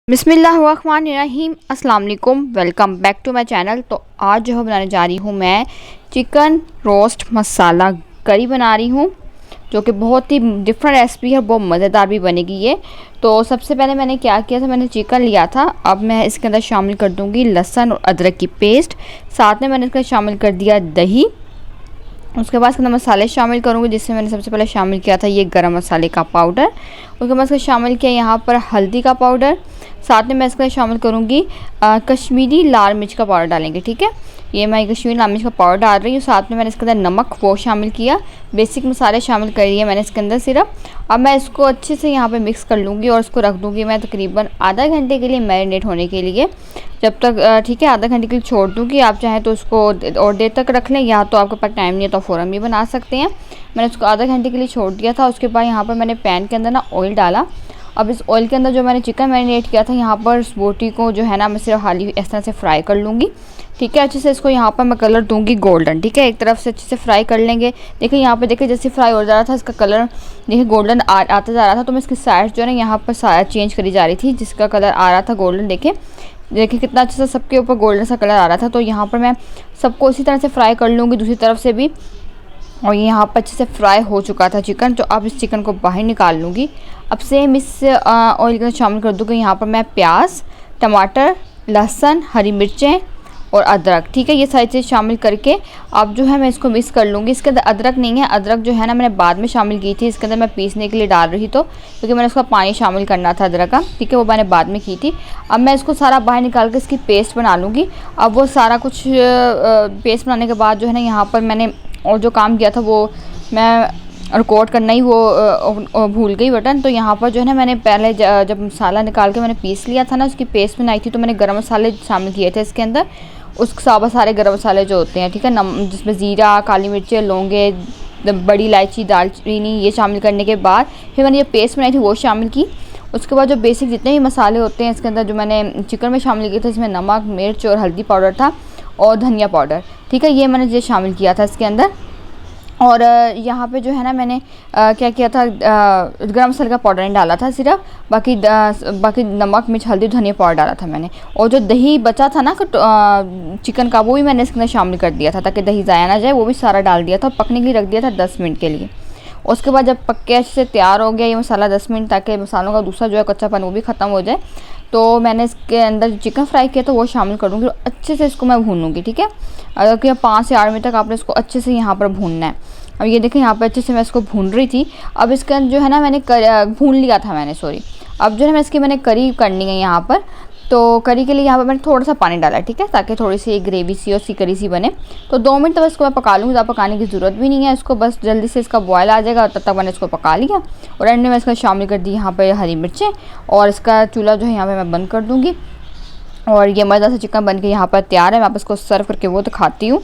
बिस्मिल्लाहिर्रहमानिर्रहीम अस्सलाम वालेकुम, welcome back to my channel. तो आज जो है बनाने जा रही हूँ मैं चिकन रोस्ट मसाला करी बना रही हूँ, जो कि बहुत ही डिफरेंट रेसिपी है, बहुत मज़ेदार भी बनेगी ये। तो सबसे पहले मैंने क्या किया था, मैंने चिकन लिया था। अब मैं इसके अंदर शामिल कर दूँगी लहसुन और अदरक की पेस्ट, साथ में मैंने इसके शामिल कर दिया दही। उसके बाद इसके अंदर मसाले शामिल करूँगी, जिससे मैंने सबसे पहले शामिल किया था ये गरम मसाले का पाउडर। उसके बाद इसका शामिल किया यहाँ पर हल्दी का पाउडर, साथ में मैं इसका शामिल करूँगी कश्मीरी लाल मिर्च का पाउडर डालेंगे। ठीक है, ये मैं कश्मीरी लाल मिर्च का पाउडर डाल रही हूँ। साथ में मैंने इसके अंदर नमक वो शामिल किया, बेसिक मसाले शामिल कर दिए मैंने इसके अंदर सिर्फ। अब मैं इसको अच्छे से यहाँ पे मिक्स कर लूँगी और इसको रख दूँगी मैं तकरीबन आधा घंटे के लिए मैरिनेट होने के लिए, जब तक ठीक है आधा घंटे के लिए छोड़ दूँगी। आप चाहें तो उसको और देर तक रख लें, या तो आपके पास टाइम नहीं है तो फ़ौरन भी बना सकते हैं। मैंने उसको आधा घंटे के लिए छोड़ दिया था। उसके बाद यहाँ पर मैंने पैन के अंदर ना ऑयल डाला। अब इस ऑयल के अंदर जो मैंने चिकन मैरिनेट किया था, यहाँ पर इस बोटी को जो है ना मैं सिर्फ हाली इस तरह से फ्राई कर लूँगी। ठीक है, अच्छे से इसको यहाँ पर मैं कलर दूँगी गोल्डन। ठीक है, एक तरफ से अच्छे से फ्राई कर लेंगे। देखिए यहाँ पे देखिए जैसे फ्राई हो जा रहा था, इसका कलर देखिए गोल्डन आता जा रहा था। तो मैं इसकी साइड जो है ना यहाँ पर चेंज करी जा रही थी, जिसका कलर आ रहा था गोल्डन। देखिए कितना अच्छा सा सबके ऊपर गोल्डन सा कलर आ रहा था। तो यहाँ पर मैं सबको इसी तरह से फ्राई कर लूँगी दूसरी तरफ से भी। और यहाँ पर अच्छे से फ्राई हो चुका था चिकन, तो अब इस चिकन को बाहर निकाल लूँगी। अब सेम इस ऑयल के अंदर शामिल कर दूँगी यहाँ पर मैं प्याज, टमाटर, लहसुन, हरी मिर्चें और अदरक। ठीक है, ये सारी चीज़ शामिल करके अब जो है मैं इसको मिक्स कर लूँगी। इसके अंदर अदरक नहीं है, अदरक जो है ना मैंने बाद में शामिल की थी, इसके अंदर मैं पीसने के लिए डाल रही तो, क्योंकि मैंने उसका पानी शामिल करना था अदरक का। ठीक है, वो मैंने बाद में की थी। अब मैं इसको सारा बाहर निकाल के इसकी पेस्ट बना लूँगी। अब वो सारा कुछ पेस्ट बनाने के बाद जो है ना यहाँ पर मैंने और जो काम किया था वो मैं रिकॉर्ड करना ही वो भूल गई बटन। तो यहाँ पर जो है ना मैंने पहले जब मसाला निकाल के मैंने पीस लिया था ना, उसकी पेस्ट बनाई थी, तो मैंने गरम मसाले शामिल किए थे इसके अंदर। उस सारे गरम मसाले जो होते हैं, ठीक है, जिसमें ज़ीरा, काली मिर्चें, लौंगे, बड़ी इलायची, दालचीनी, ये शामिल करने के बाद फिर मैंने ये पेस्ट बनाई थी वो शामिल की। उसके बाद जो बेसिक जितने भी मसाले होते हैं इसके अंदर जो मैंने चिकन में शामिल किए थे, इसमें नमक, मिर्च और हल्दी पाउडर था और धनिया पाउडर। ठीक है, ये मैंने ये शामिल किया था इसके अंदर। और यहाँ पे जो है ना मैंने क्या किया था, गरम मसाले का पाउडर नहीं डाला था सिर्फ, बाकी नमक, मिर्च, हल्दी, धनिया पाउडर डाला था मैंने। और जो दही बचा था ना चिकन का, वो भी मैंने इसके अंदर शामिल कर दिया था ताकि दही ज़ाया ना जाए, वो भी सारा डाल दिया था। पकने के लिए रख दिया था 10 मिनट के लिए। उसके बाद जब पक के अच्छे से तैयार हो गया ये मसाला 10 मिनट, ताकि मसालों का दूसरा जो है कच्चापन वो भी ख़त्म हो जाए, तो मैंने इसके अंदर जो चिकन फ्राई किया था वो शामिल कर दूँगी और अच्छे से इसको मैं भूनूँगी। ठीक है, अगर कि 5 से 8 मिनट तक आपने इसको अच्छे से यहाँ पर भूनना है। अब ये देखें यहाँ पर अच्छे से मैं इसको भून रही थी। अब इसका जो है ना मैंने भून लिया था मैंने, सॉरी। अब जो है मैंने करी करनी है यहाँ पर। तो करी के लिए यहाँ पर मैंने थोड़ा सा पानी डाला है, ठीक है, ताकि थोड़ी सी ग्रेवी सी और सी करी सी बने। तो 2 मिनट तक इसको मैं पका लूँगी, ज़्यादा पकाने की ज़रूरत भी नहीं है इसको, बस जल्दी से इसका बॉयल आ जाएगा, तब तक मैंने इसको पका लिया। और एंड में मैं इसका शामिल कर दी यहाँ पर हरी मिर्चें, और इसका चूल्हा जो है यहाँ पर मैं बंद कर दूँगी। और ये मज़ेदार सा चिकन बन के यहाँ पर तैयार है। मैं आप इसको सर्व करके वो दिखाती हूँ।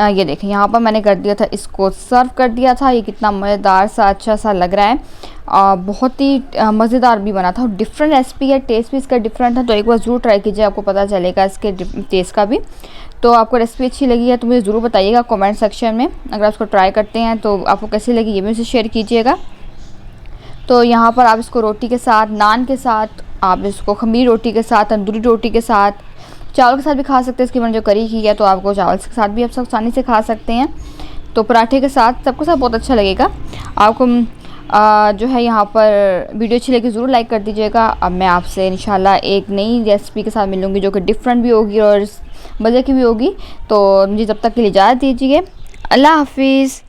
ये देखें यहाँ पर मैंने कर दिया था, इसको सर्व कर दिया था। ये कितना मज़ेदार सा अच्छा सा लग रहा है, बहुत ही मज़ेदार भी बना था। डिफरेंट रेसिपी है, टेस्ट भी इसका डिफरेंट है, तो एक बार ज़रूर ट्राई कीजिए, आपको पता चलेगा इसके टेस्ट का भी। तो आपको रेसिपी अच्छी लगी है तो मुझे ज़रूर बताइएगा कमेंट सेक्शन में। अगर आप इसको ट्राई करते हैं तो आपको कैसी लगी ये भी मुझसे शेयर कीजिएगा। तो यहाँ पर आप इसको रोटी के साथ, नान के साथ, आप इसको खमीर रोटी के साथ, तंदूरी रोटी के साथ, चावल के साथ भी खा सकते हैं। इसकी मैंने जो करी की है तो आपको चावल के साथ भी आप सब आसानी से खा सकते हैं। तो पराठे के साथ, सबके साथ बहुत अच्छा लगेगा आपको। जो है यहाँ पर वीडियो अच्छी लगी ज़रूर लाइक कर दीजिएगा। अब मैं आपसे इंशाल्लाह एक नई रेसिपी के साथ मिलूँगी जो कि डिफरेंट भी होगी और मज़े की भी होगी। तो मुझे तब तक के लिए इजाज़त दीजिए। अल्लाह हाफिज़।